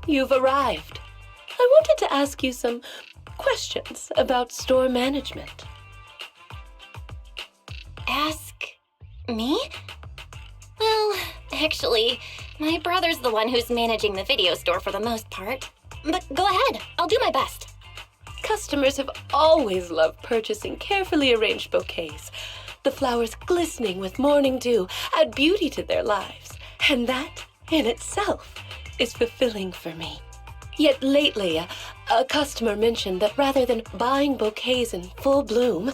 you've arrived. I wanted to ask you some questions about store management. Ask me? Well, actually, my brother's the one who's managing the video store for the most part. But go ahead, I'll do my best. Customers have always loved purchasing carefully arranged bouquets. The flowers glistening with morning dew add beauty to their lives, and that, in itself, is fulfilling for me. Yet lately, a customer mentioned that rather than buying bouquets in full bloom,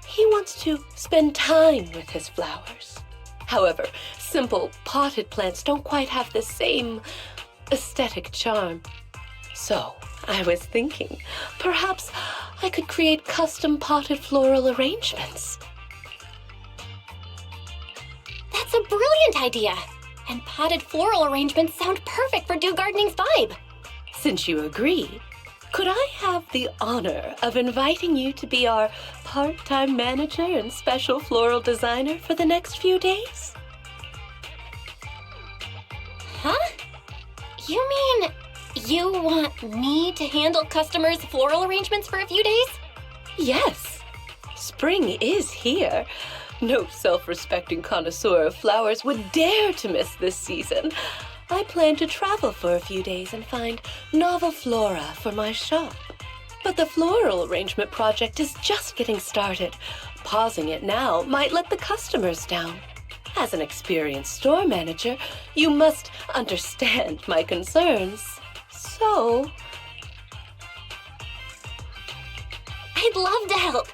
he wants to spend time with his flowers. However, simple potted plants don't quite have the same aesthetic charm. So, I was thinking, perhaps I could create custom potted floral arrangements. That's a brilliant idea! And potted floral arrangements sound perfect for Dew Gardening's vibe. Since you agree, could I have the honor of inviting you to be our part-time manager and special floral designer for the next few days? Huh? You mean you want me to handle customers' floral arrangements for a few days? Yes. Spring is here. No self-respecting connoisseur of flowers would dare to miss this season. I plan to travel for a few days and find novel flora for my shop. But the floral arrangement project is just getting started. Pausing it now might let the customers down. As an experienced store manager, you must understand my concerns. So, I'd love to help,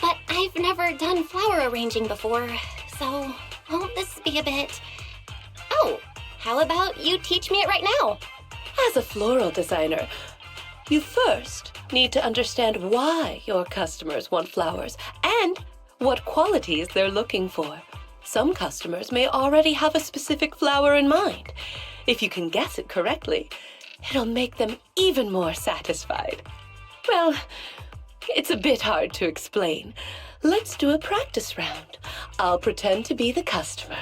but I've never done flower arranging before, so won't this be a bit... Oh, how about you teach me it right now? as a floral designer, you first need to understand why your customers want flowers and what qualities they're looking for. Some customers may already have a specific flower in mind. If you can guess it correctly, it'll make them even more satisfied. Well, it's a bit hard to explain. Let's do a practice round. I'll pretend to be the customer.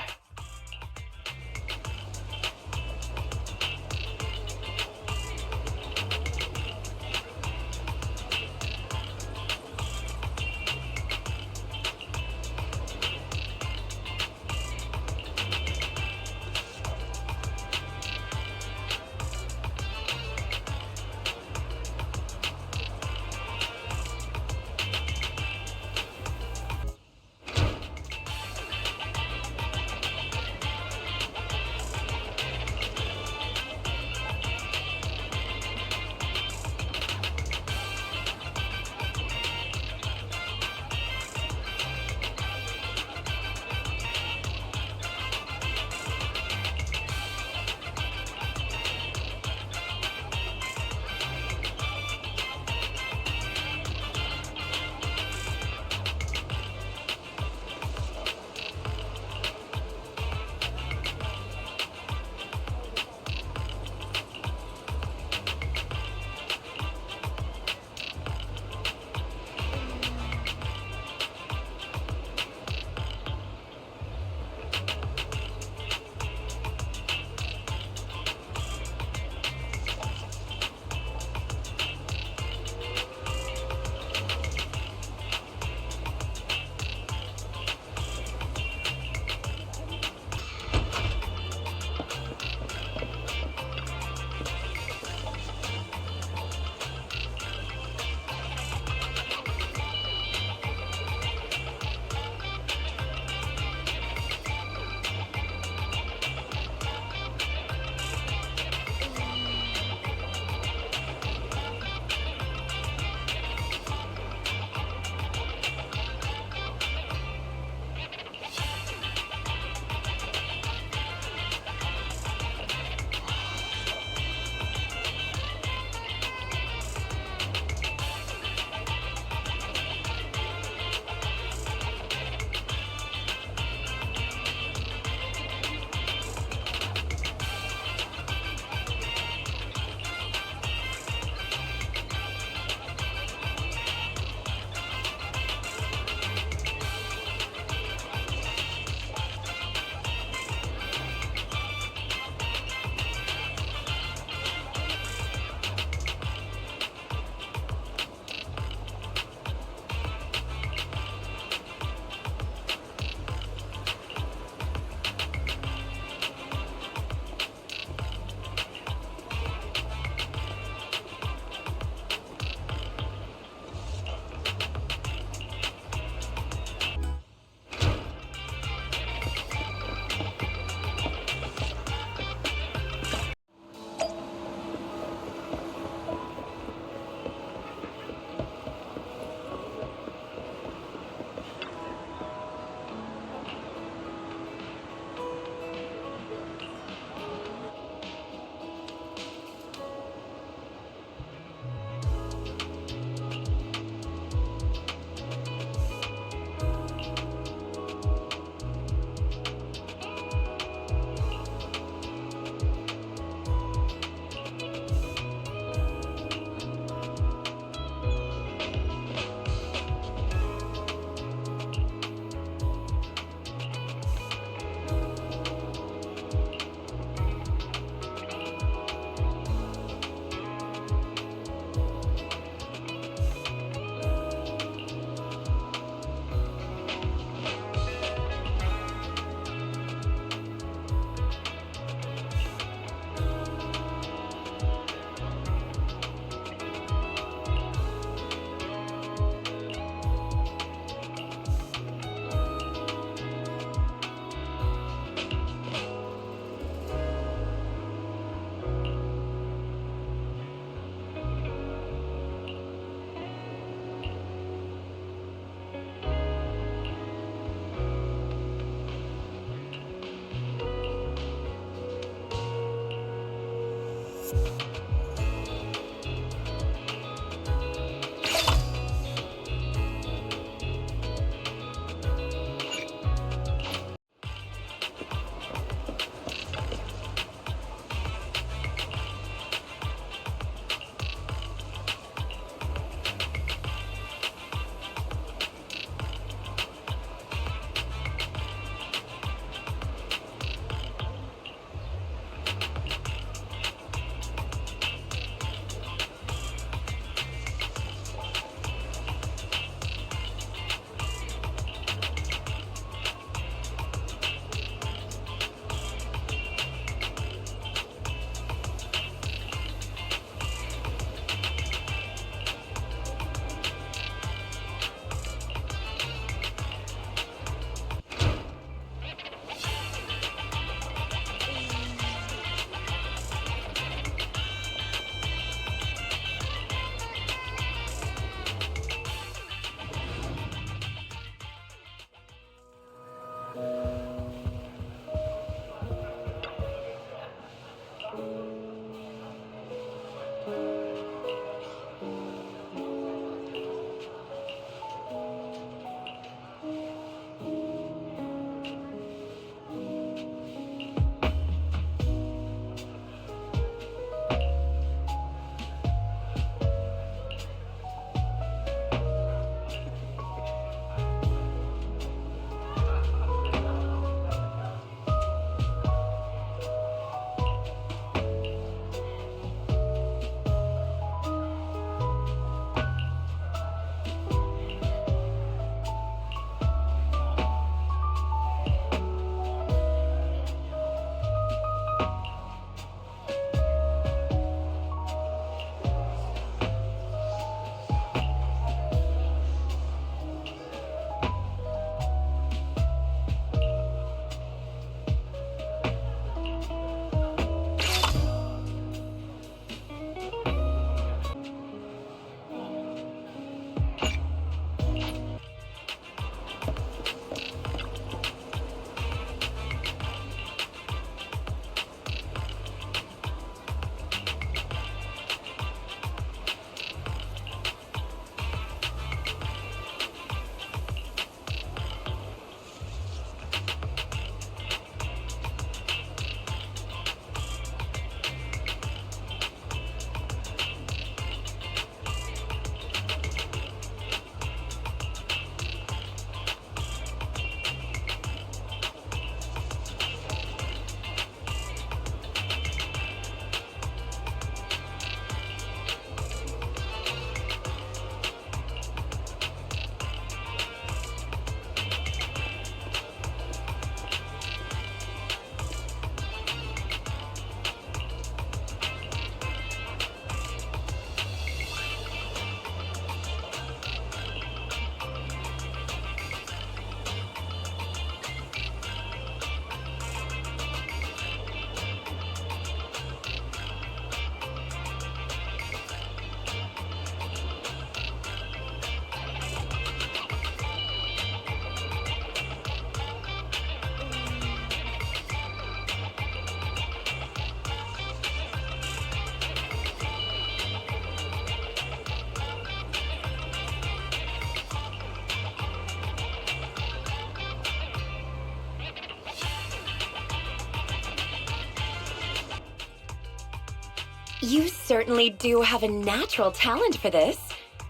You certainly do have a natural talent for this.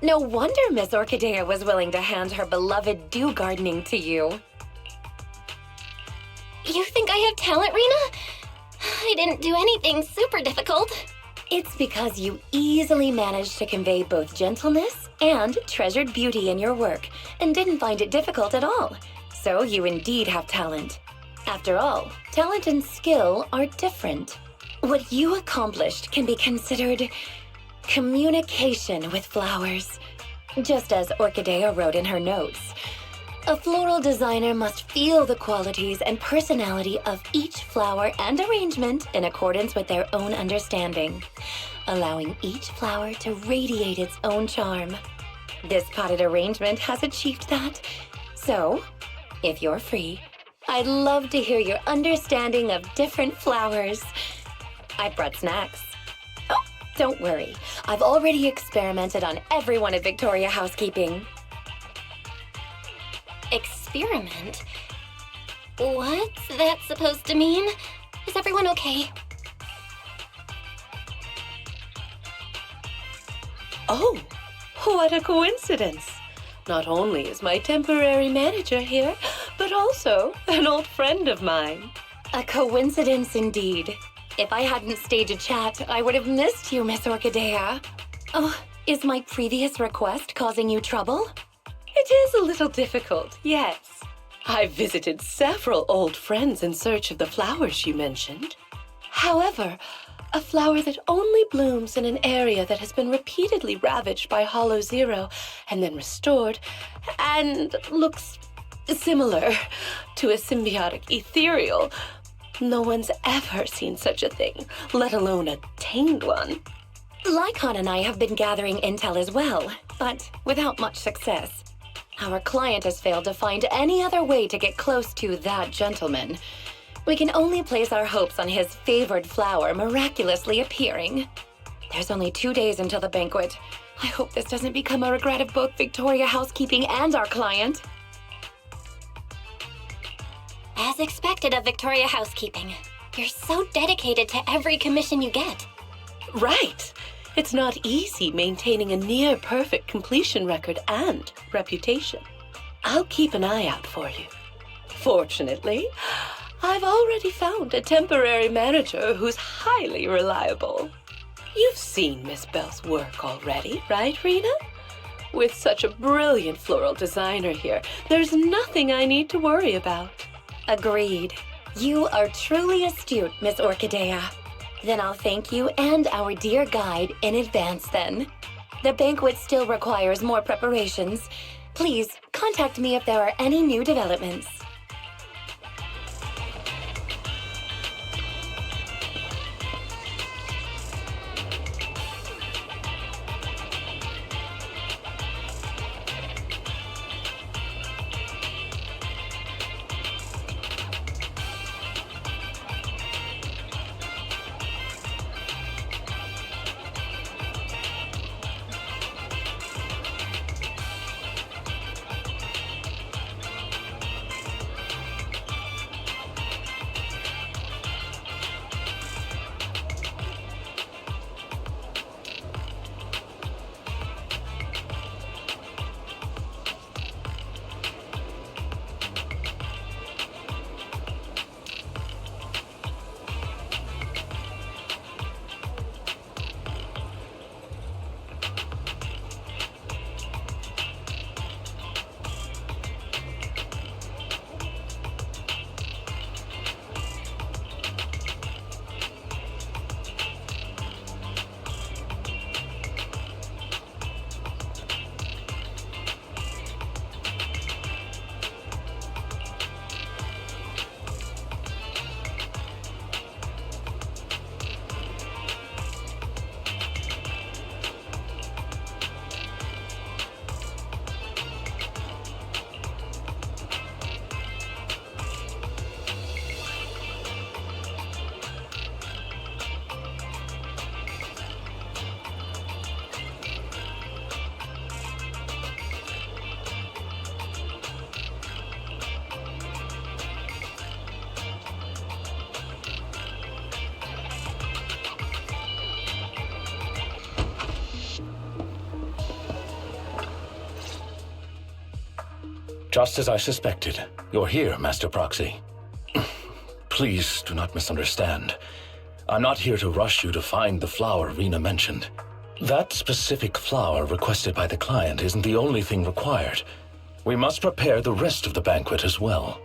No wonder Miss Orchidea was willing to hand her beloved dew gardening to you. You think I have talent, Rina? I didn't do anything super difficult. It's because you easily managed to convey both gentleness and treasured beauty in your work and didn't find it difficult at all. So you indeed have talent. After all, talent and skill are different. What you accomplished can be considered communication with flowers. Just as Orchidea wrote in her notes, a floral designer must feel the qualities and personality of each flower and arrangement in accordance with their own understanding, allowing each flower to radiate its own charm. This potted arrangement has achieved that. So, if you're free, I'd love to hear your understanding of different flowers. I brought snacks. Oh, don't worry. I've already experimented on everyone at Victoria Housekeeping. Experiment? What's that supposed to mean? Is everyone okay? Oh, what a coincidence. Not only is my temporary manager here, but also an old friend of mine. A coincidence indeed. If I hadn't stayed to chat, I would have missed you, Miss Orchidea. Oh, is my previous request causing you trouble? It is a little difficult, yes. I've visited several old friends in search of the flowers you mentioned. However, a flower that only blooms in an area that has been repeatedly ravaged by Hollow Zero and then restored, and looks similar to a symbiotic ethereal. No one's ever seen such a thing, let alone a tamed one. Lycaon and I have been gathering intel as well, but without much success. Our client has failed to find any other way to get close to that gentleman. We can only place our hopes on his favored flower miraculously appearing. There's only 2 days until the banquet. I hope this doesn't become a regret of both Victoria Housekeeping and our client. As expected of Victoria Housekeeping. You're so dedicated to every commission you get. Right. It's not easy maintaining a near-perfect completion record and reputation. I'll keep an eye out for you. Fortunately, I've already found a temporary manager who's highly reliable. You've seen Miss Bell's work already, right, Rina? With such a brilliant floral designer here, there's nothing I need to worry about. Agreed. You are truly astute, Miss Orchidea. Then I'll thank you and our dear guide in advance then. The banquet still requires more preparations. Please contact me if there are any new developments. Just as I suspected. You're here, Master Proxy. Please do not misunderstand. I'm not here to rush you to find the flower Rina mentioned. That specific flower requested by the client isn't the only thing required. We must prepare the rest of the banquet as well.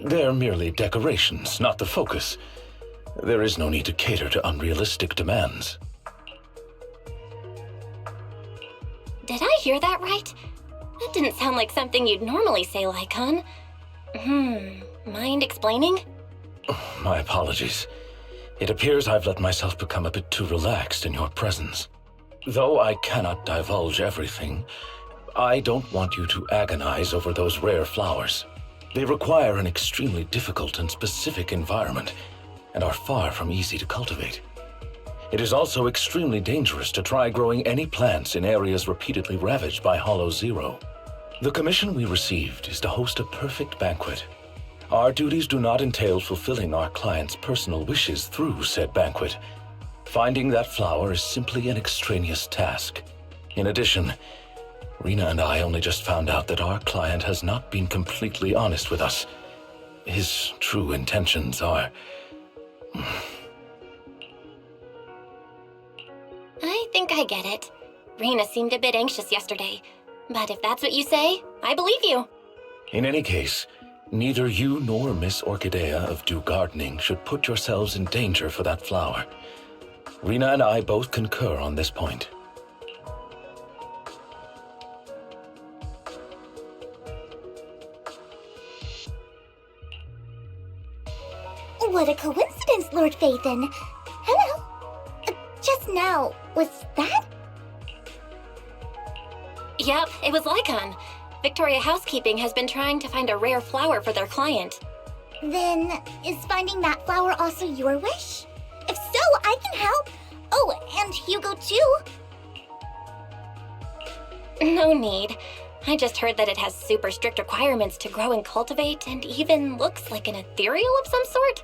They're merely decorations, not the focus. There is no need to cater to unrealistic demands. Did I hear that right? That didn't sound like something you'd normally say, Lycaon. Mind explaining? My apologies. It appears I've let myself become a bit too relaxed in your presence. Though I cannot divulge everything, I don't want you to agonize over those rare flowers. They require an extremely difficult and specific environment, and are far from easy to cultivate. It is also extremely dangerous to try growing any plants in areas repeatedly ravaged by Hollow Zero. The commission we received is to host a perfect banquet. Our duties do not entail fulfilling our clients' personal wishes through said banquet. Finding that flower is simply an extraneous task. In addition, Rina and I only just found out that our client has not been completely honest with us. His true intentions are... I think I get it. Rina seemed a bit anxious yesterday. But if that's what you say, I believe you. In any case, neither you nor Miss Orchidea of Do Gardening should put yourselves in danger for that flower. Rina and I both concur on this point. What a coincidence, Lord Phaethon. Hello. Just now, was that? Yep, it was Lycaon. Victoria Housekeeping has been trying to find a rare flower for their client. Then, is finding that flower also your wish? If so, I can help. Oh, and Hugo too. No need. I just heard that it has super strict requirements to grow and cultivate, and even looks like an ethereal of some sort.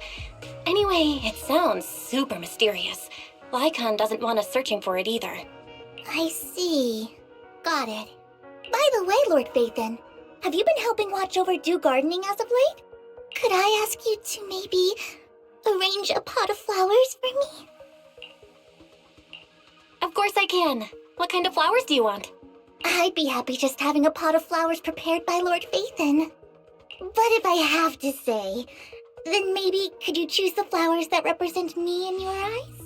Anyway, it sounds super mysterious. Lycaon doesn't want us searching for it either. I see. Got it. By the way, Lord Phaethon, have you been helping watch over Do Gardening as of late? Could I ask you to maybe arrange a pot of flowers for me? Of course I can. What kind of flowers do you want? I'd be happy just having a pot of flowers prepared by Lord Phaethon. But if I have to say, then maybe could you choose the flowers that represent me in your eyes?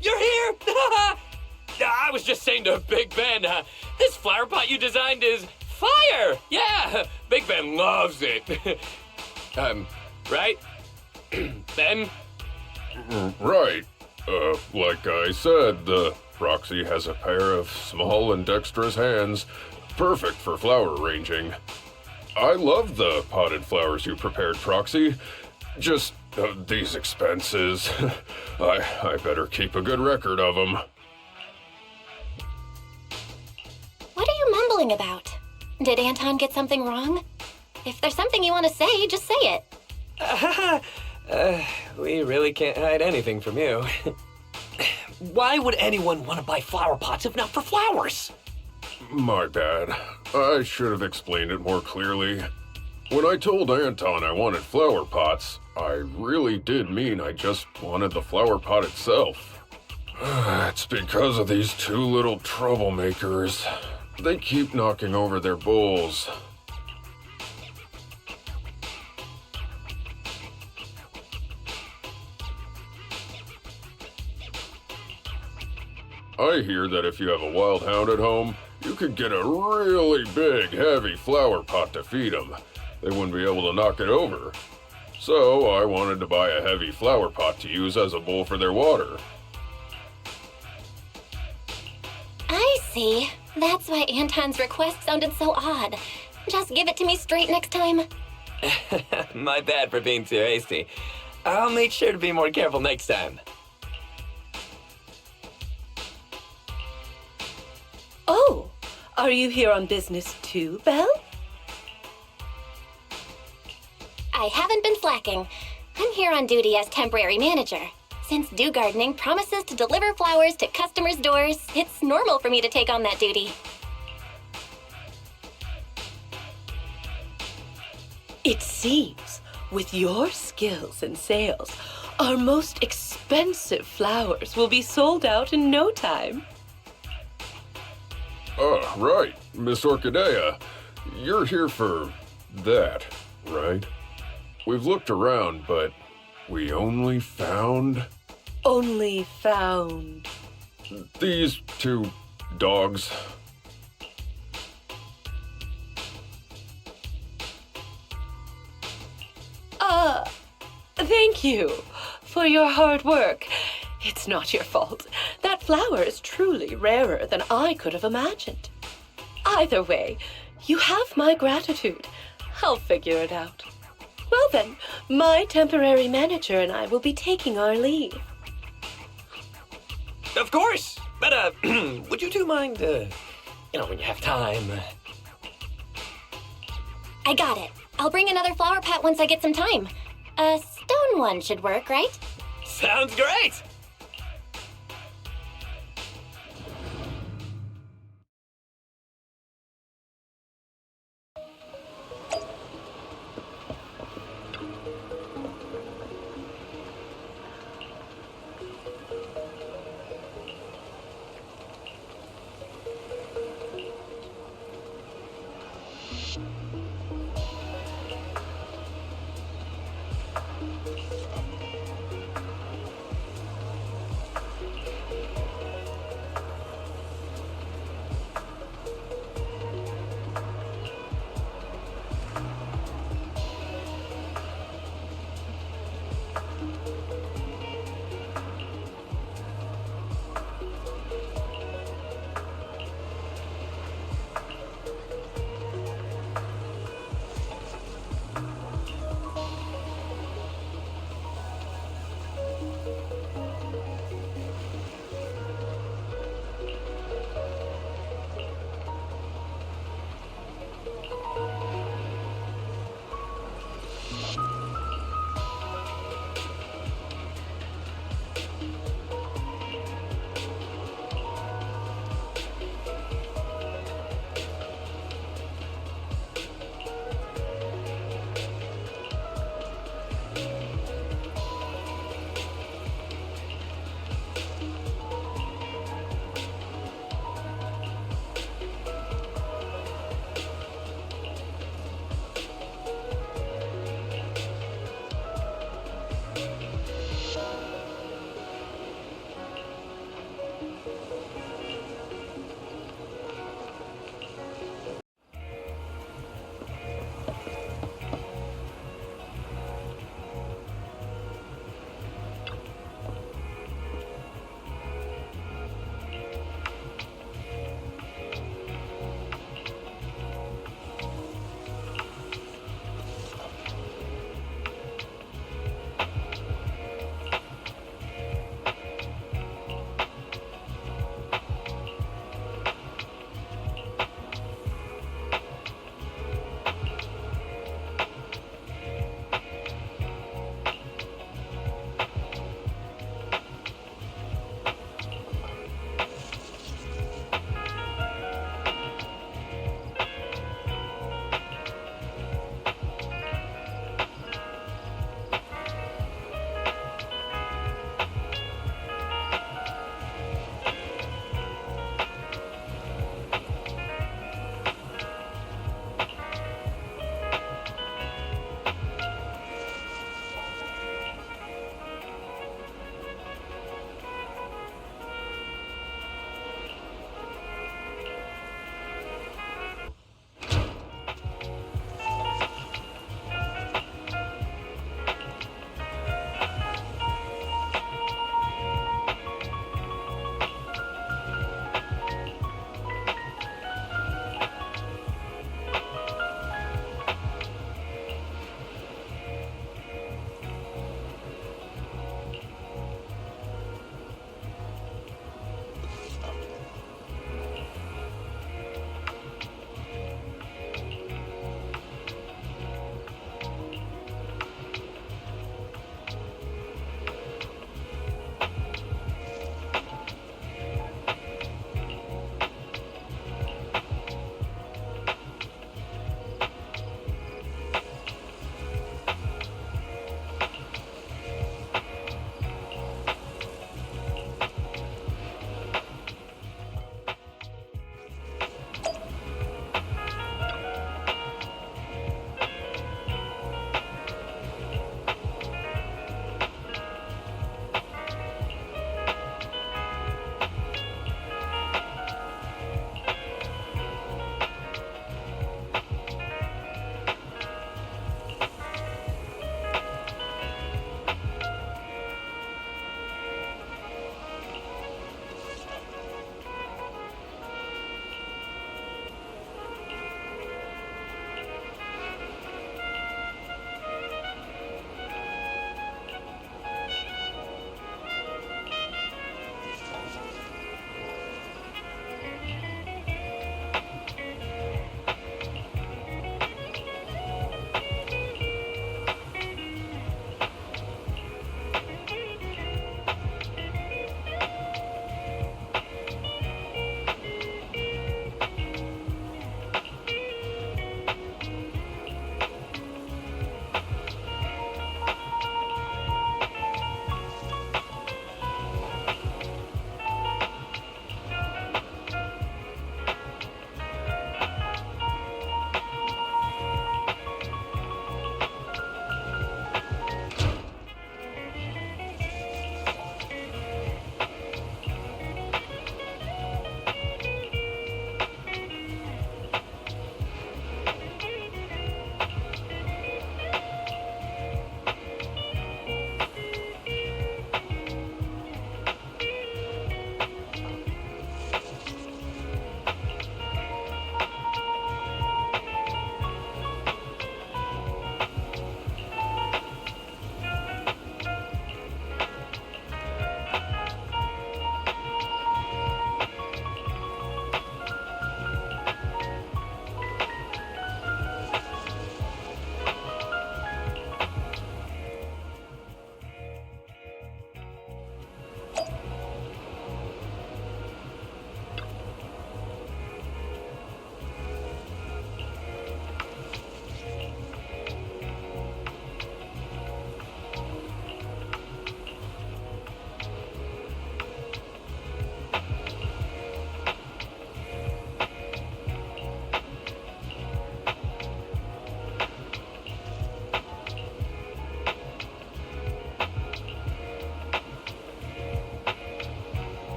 You're here! I was just saying to Big Ben, this flower pot you designed is fire! Yeah, Big Ben loves it. Right? Ben? Right. Like I said, the Proxy has a pair of small and dexterous hands, perfect for flower arranging. I love the potted flowers you prepared, Proxy. Just these expenses. I better keep a good record of them. What are you mumbling about? Did Anton get something wrong? If there's something you want to say, just say it. We really can't hide anything from you. Why would anyone want to buy flower pots if not for flowers? My bad. I should have explained it more clearly. When I told Anton I wanted flower pots, I really did mean I just wanted the flower pot itself. It's because of these two little troublemakers. They keep knocking over their bowls. I hear that if you have a wild hound at home, you could get a really big, heavy flower pot to feed them. They wouldn't be able to knock it over. So I wanted to buy a heavy flower pot to use as a bowl for their water. I see. That's why Anton's request sounded so odd. Just give it to me straight next time. My bad for being too hasty. I'll make sure to be more careful next time. Oh, are you here on business too, Belle? I haven't been slacking. I'm here on duty as temporary manager. Since Dew Gardening promises to deliver flowers to customers' doors, it's normal for me to take on that duty. It seems, with your skills and sales, our most expensive flowers will be sold out in no time. Right. Miss Orchidea. You're here for that, right? We've looked around, but we only found... Only found... these two dogs. Thank you for your hard work. It's not your fault. That flower is truly rarer than I could have imagined. Either way, you have my gratitude. I'll figure it out. Well then, my temporary manager and I will be taking our leave. Of course! But, would you two mind, when you have time? I got it. I'll bring another flower pot once I get some time. A stone one should work, right? Sounds great!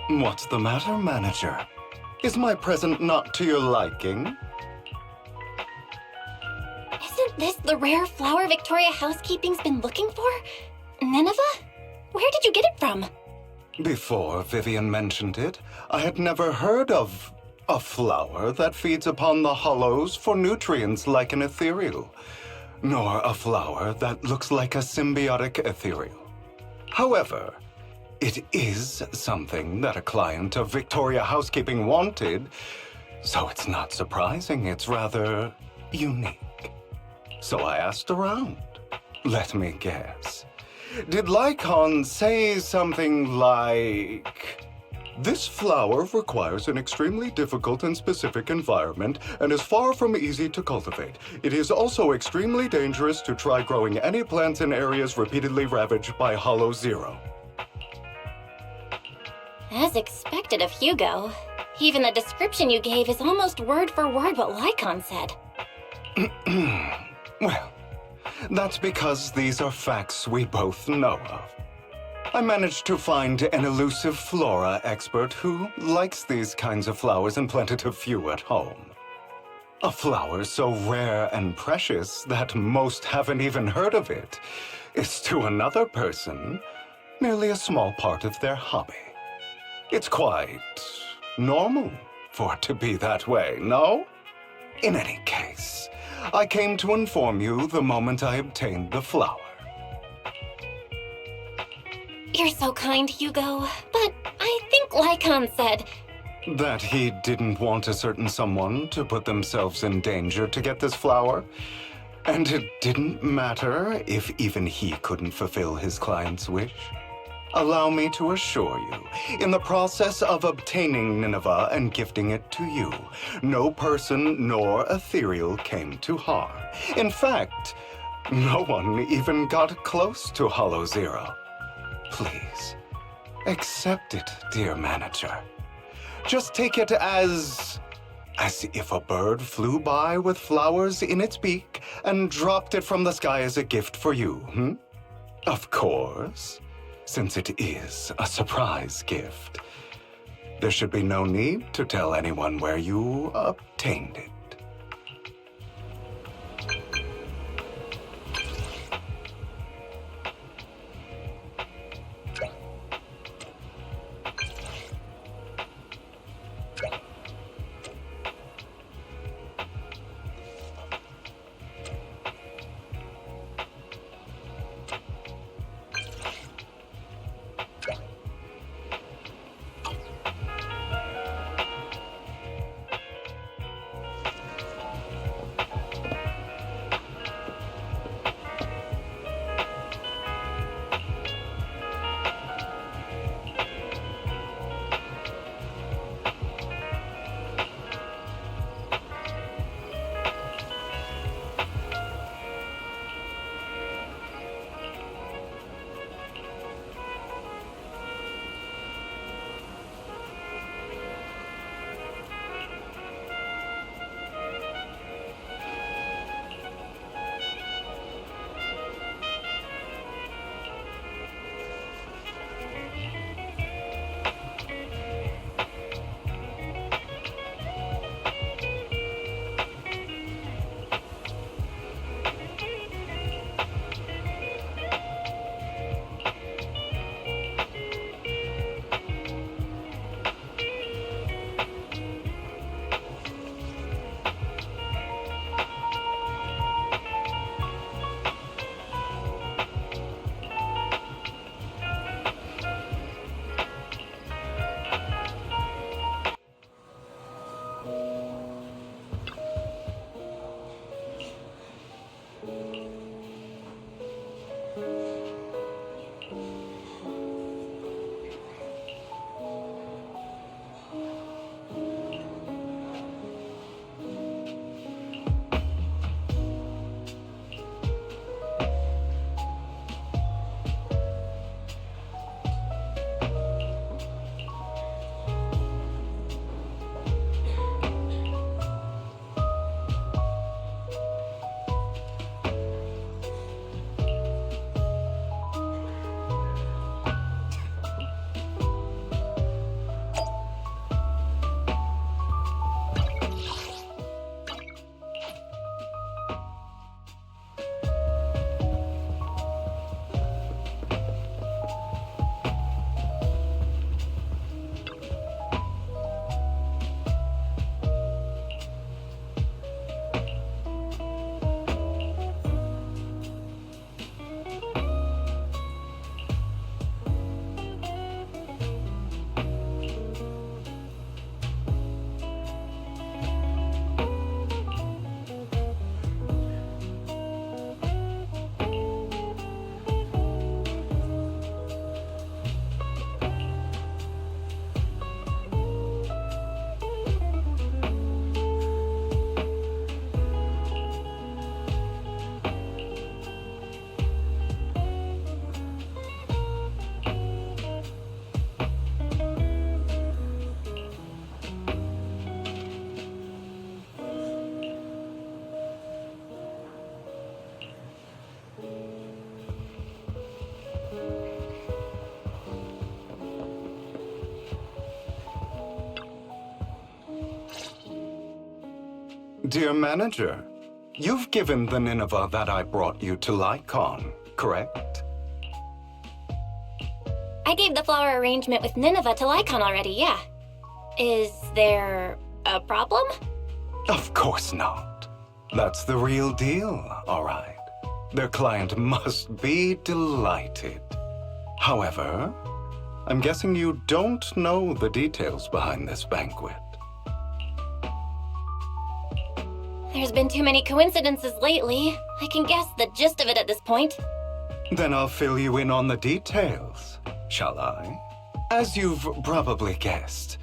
What's the matter, manager? Is my present not to your liking? Isn't this the rare flower Victoria Housekeeping's been looking for? Nineveh? Where did you get it from? Before Vivian mentioned it, I had never heard of a flower that feeds upon the hollows for nutrients like an ethereal, nor a flower that looks like a symbiotic ethereal. However, it is something that a client of Victoria Housekeeping wanted, so it's not surprising it's rather unique. So I asked around. Let me guess. Did Lycaon say something like, "This flower requires an extremely difficult and specific environment and is far from easy to cultivate. It is also extremely dangerous to try growing any plants in areas repeatedly ravaged by Hollow Zero"? As expected of Hugo. Even the description you gave is almost word for word what Lycaon said. Well, that's because these are facts we both know of. I managed to find an elusive flora expert who likes these kinds of flowers and planted a few at home. A flower so rare and precious that most haven't even heard of it is to another person merely a small part of their hobby. It's quite normal for it to be that way, no? In any case, I came to inform you the moment I obtained the flower. You're so kind, Hugo. But I think Lycaon said... That he didn't want a certain someone to put themselves in danger to get this flower. And it didn't matter if even he couldn't fulfill his client's wish. Allow me to assure you, in the process of obtaining Nineveh and gifting it to you, no person nor ethereal came to harm. In fact, no one even got close to Hollow Zero. Please, accept it, dear manager. Just take it as if a bird flew by with flowers in its beak and dropped it from the sky as a gift for you, Of course, since it is a surprise gift. There should be no need to tell anyone where you obtained it. Dear manager, you've given the Nineveh that I brought you to Lycaon, correct? I gave the flower arrangement with Nineveh to Lycaon already, yeah. Is there a problem? Of course not. That's the real deal, all right. Their client must be delighted. However, I'm guessing you don't know the details behind this banquet. There's been too many coincidences lately. I can guess the gist of it at this point. Then I'll fill you in on the details, shall I? As you've probably guessed,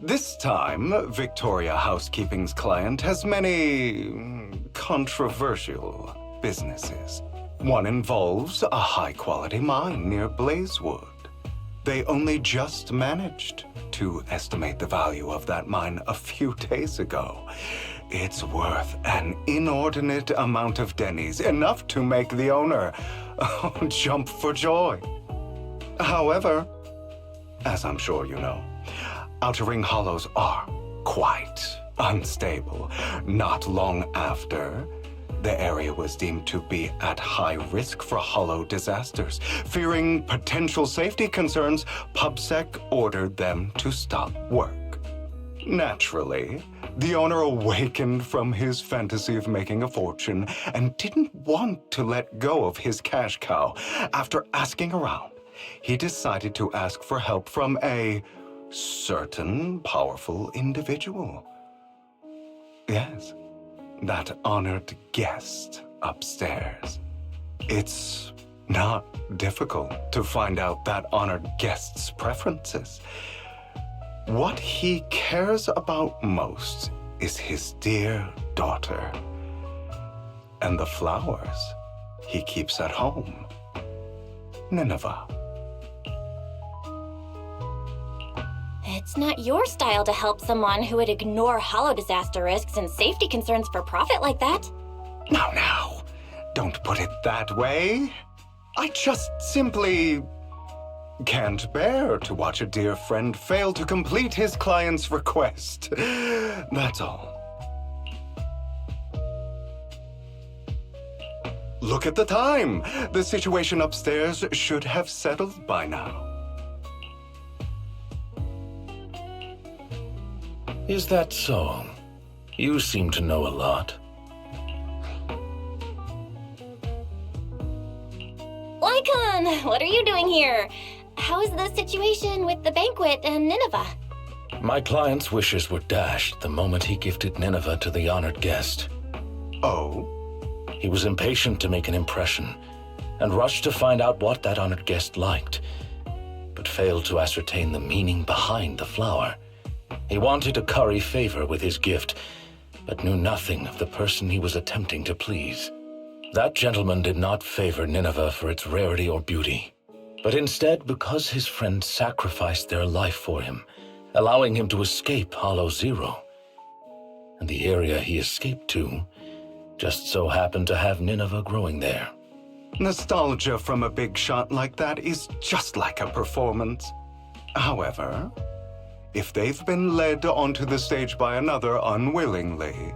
this time, Victoria Housekeeping's client has many controversial businesses. One involves a high-quality mine near Blazewood. They only just managed to estimate the value of that mine a few days ago. It's worth an inordinate amount of dennies, enough to make the owner jump for joy. However, as I'm sure you know, Outer Ring Hollows are quite unstable. Not long after, the area was deemed to be at high risk for hollow disasters. Fearing potential safety concerns, PubSec ordered them to stop work. Naturally, the owner awakened from his fantasy of making a fortune and didn't want to let go of his cash cow. After asking around, he decided to ask for help from a certain powerful individual. Yes, that honored guest upstairs. It's not difficult to find out that honored guest's preferences. What he cares about most is his dear daughter and the flowers he keeps at home. Nineveh. It's not your style to help someone who would ignore hollow disaster risks and safety concerns for profit like that. Now, don't put it that way. I just simply can't bear to watch a dear friend fail to complete his client's request. That's all. Look at the time. The situation upstairs should have settled by now. Is that so? You seem to know a lot. Lycaon, what are you doing here? How is the situation with the banquet and Nineveh? My client's wishes were dashed the moment he gifted Nineveh to the honored guest. Oh? He was impatient to make an impression and rushed to find out what that honored guest liked, but failed to ascertain the meaning behind the flower. He wanted to curry favor with his gift, but knew nothing of the person he was attempting to please. That gentleman did not favor Nineveh for its rarity or beauty, but instead because his friend sacrificed their life for him, allowing him to escape Hollow Zero. And the area he escaped to just so happened to have Nineveh growing there. Nostalgia from a big shot like that is just like a performance. However, if they've been led onto the stage by another unwillingly,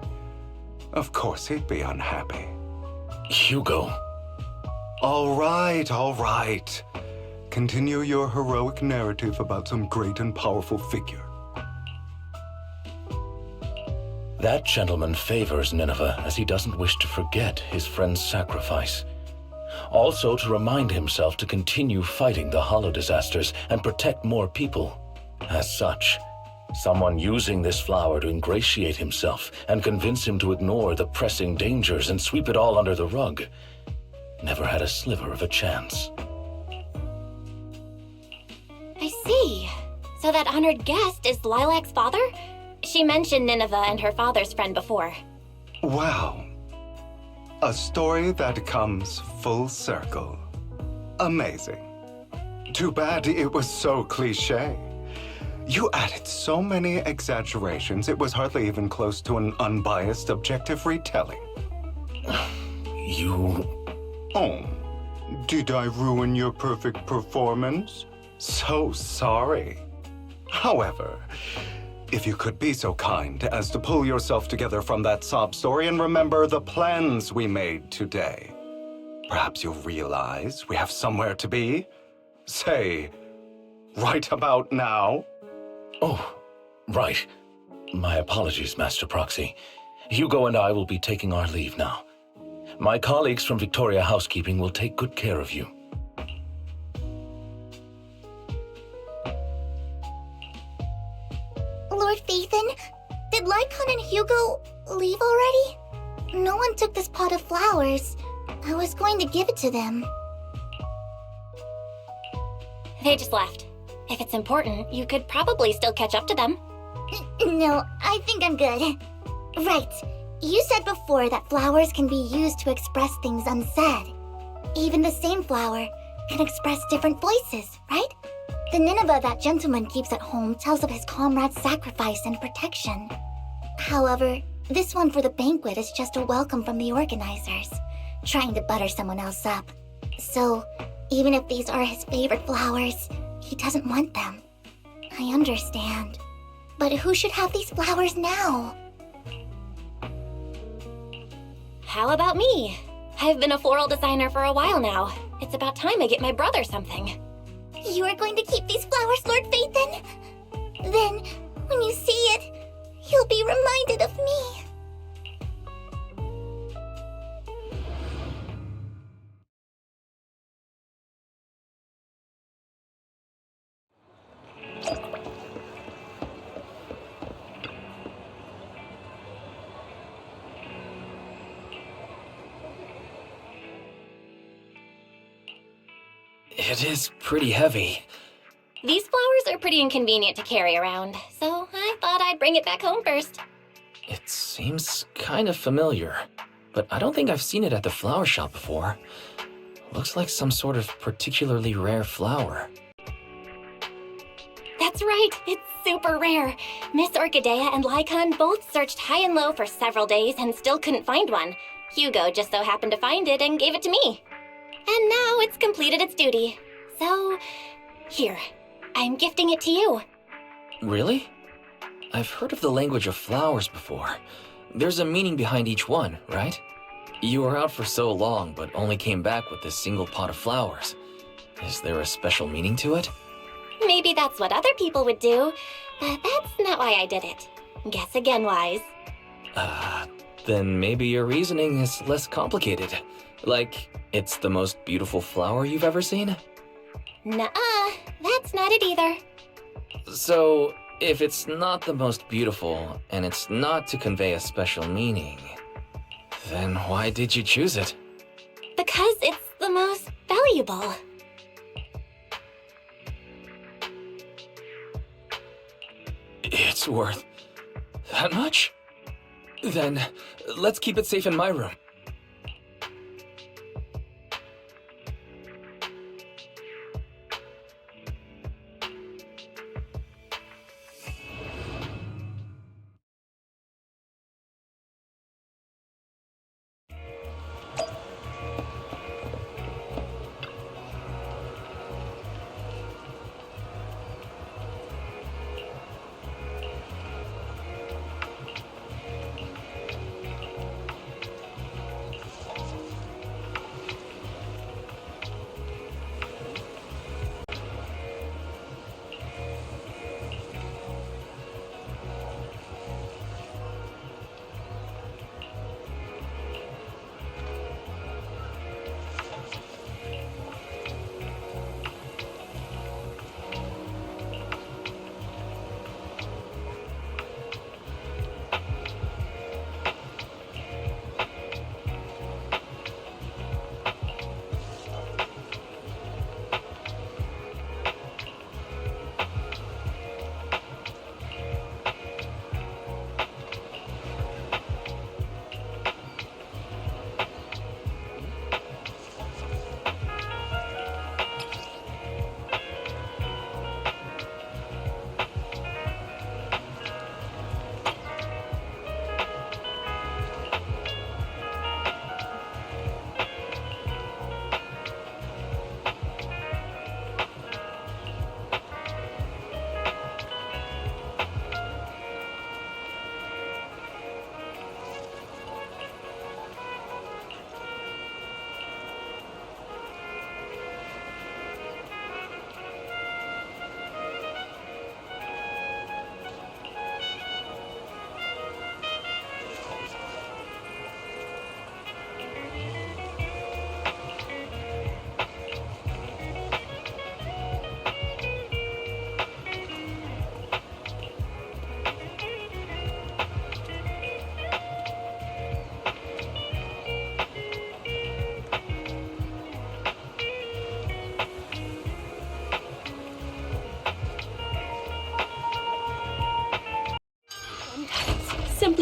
of course he'd be unhappy. Hugo. All right. Continue your heroic narrative about some great and powerful figure. That gentleman favors Nineveh as he doesn't wish to forget his friend's sacrifice. Also to remind himself to continue fighting the hollow disasters and protect more people. As such, someone using this flower to ingratiate himself and convince him to ignore the pressing dangers and sweep it all under the rug never had a sliver of a chance. I see. So that honored guest is Lilac's father? She mentioned Nineveh and her father's friend before. Wow. A story that comes full circle. Amazing. Too bad it was so cliché. You added so many exaggerations, it was hardly even close to an unbiased, objective retelling. You... Oh, did I ruin your perfect performance? So sorry. However, if you could be so kind as to pull yourself together from that sob story and remember the plans we made today. Perhaps you'll realize we have somewhere to be. Say, right about now. Oh, right. My apologies, Master Proxy. Hugo and I will be taking our leave now. My colleagues from Victoria Housekeeping will take good care of you. Lord Phaethon, did Lycaon and Hugo leave already? No one took this pot of flowers. I was going to give it to them. They just left. If it's important, you could probably still catch up to them. No, I think I'm good. Right. You said before that flowers can be used to express things unsaid. Even the same flower can express different voices, right? The Nineveh that gentleman keeps at home tells of his comrade's sacrifice and protection. However, this one for the banquet is just a welcome from the organizers, trying to butter someone else up. So, even if these are his favorite flowers, he doesn't want them. I understand. But who should have these flowers now? How about me? I've been a floral designer for a while now. It's about time I get my brother something. You are going to keep these flowers, Lord Phaethon? Then, when you see it, you'll be reminded of me. It is pretty heavy. These flowers are pretty inconvenient to carry around, so I thought I'd bring it back home first. It seems kind of familiar, but I don't think I've seen it at the flower shop before. Looks like some sort of particularly rare flower. That's right, it's super rare. Miss Orchidea and Lycaon both searched high and low for several days and still couldn't find one. Hugo just so happened to find it and gave it to me. And now it's completed its duty. So, here, I'm gifting it to you. Really? I've heard of the language of flowers before. There's a meaning behind each one, right? You were out for so long, but only came back with this single pot of flowers. Is there a special meaning to it? Maybe that's what other people would do, but that's not why I did it. Guess again, Wise. Then maybe your reasoning is less complicated. Like, it's the most beautiful flower you've ever seen? Nuh-uh, that's not it either. So, if it's not the most beautiful, and it's not to convey a special meaning, then why did you choose it? Because it's the most valuable. It's worth that much? Then, let's keep it safe in my room.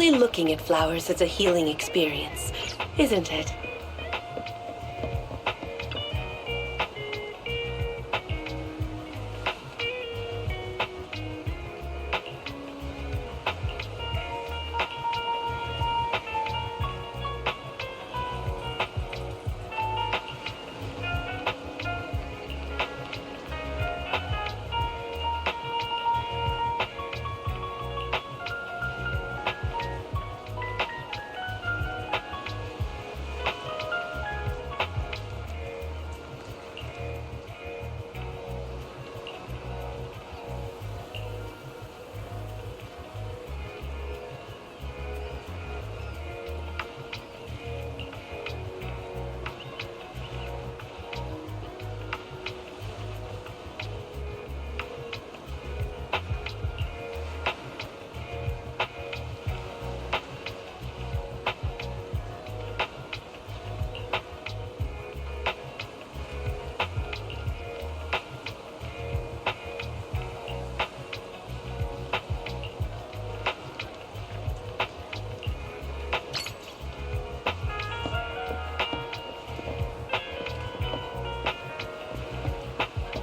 simply looking at flowers is a healing experience, isn't it?